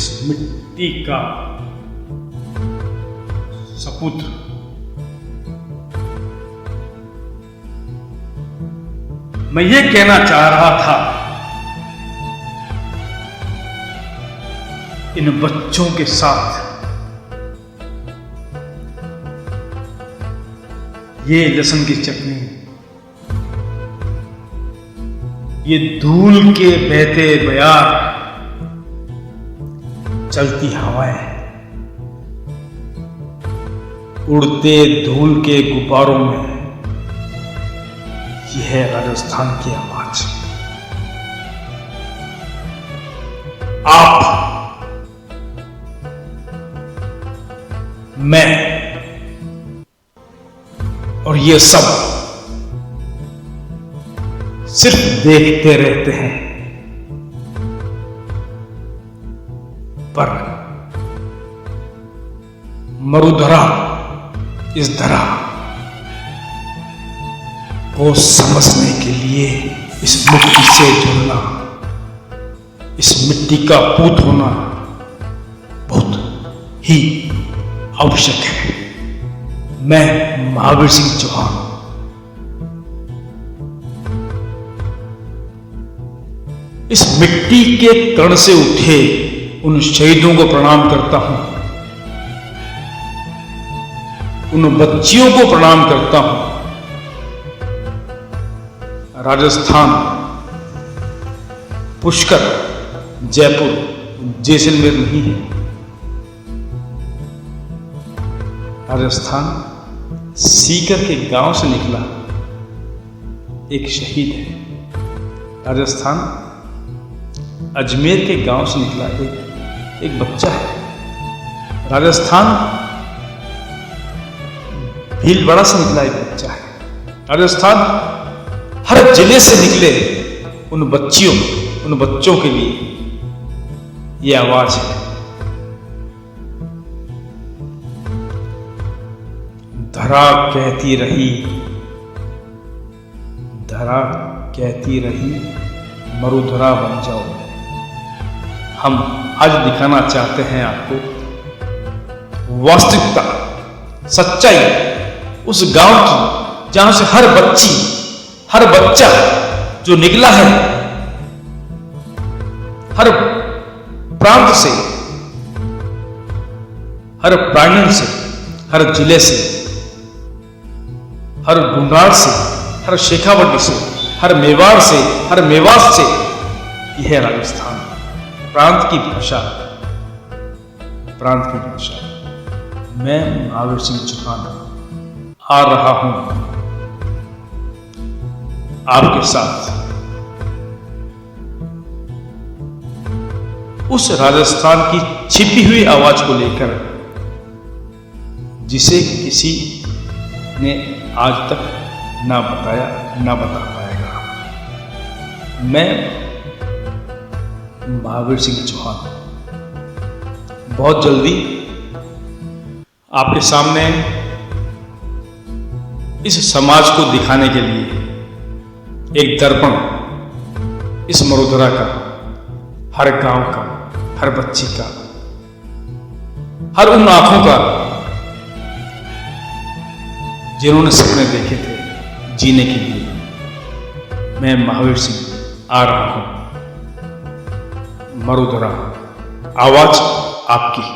इस मिट्टी का सपुत्र मैं ये कहना चाह रहा था, इन बच्चों के साथ ये लहसुन की चटनी, ये धूल के बहते बयार, चलती हवाएं, उड़ते धूल के गुब्बारों में, यह है राजस्थान की आवाज। आप, मैं और ये सब सिर्फ देखते रहते हैं, पर मरुधरा इस धरा को समझने के लिए इस मिट्टी से जुड़ना, इस मिट्टी का पूत होना बहुत ही आवश्यक है। मैं महावीर सिंह चौहान इस मिट्टी के कण से उठे उन शहीदों को प्रणाम करता हूं, उन बच्चियों को प्रणाम करता हूं। राजस्थान, पुष्कर, जयपुर, जैसलमेर नहीं है। राजस्थान सीकर के गांव से निकला एक शहीद है। राजस्थान अजमेर के गांव से निकला एक बच्चा है। राजस्थान भीलवाड़ा से निकला एक बच्चा है। राजस्थान हर जिले से निकले उन बच्चियों, उन बच्चों के लिए ये आवाज है। धरा कहती रही, धरा कहती रही, मरुधरा बन जाओ। हम आज दिखाना चाहते हैं आपको वास्तविकता, सच्चाई उस गांव की जहां से हर बच्ची, हर बच्चा जो निकला है, हर प्रांत से, हर प्रांगण से, हर जिले से, हर गुंडार से, हर शेखावटी से, हर मेवाड़ से, हर मेवात से, यह है राजस्थान। प्रांत की भाषा, प्रांत की भाषा। मैं महावीर सिंह चौहान आ रहा हूं आपके साथ उस राजस्थान की छिपी हुई आवाज को लेकर, जिसे किसी ने आज तक ना बताया, ना बता पाएगा। मैं महावीर सिंह चौहान बहुत जल्दी आपके सामने इस समाज को दिखाने के लिए एक दर्पण, इस मरुधरा का, हर गांव का, हर बच्ची का, हर उन आंखों का जिन्होंने सपने देखे थे जीने के लिए। मैं महावीर सिंह आ रहा हूं, मरुधरा, आवाज आपकी।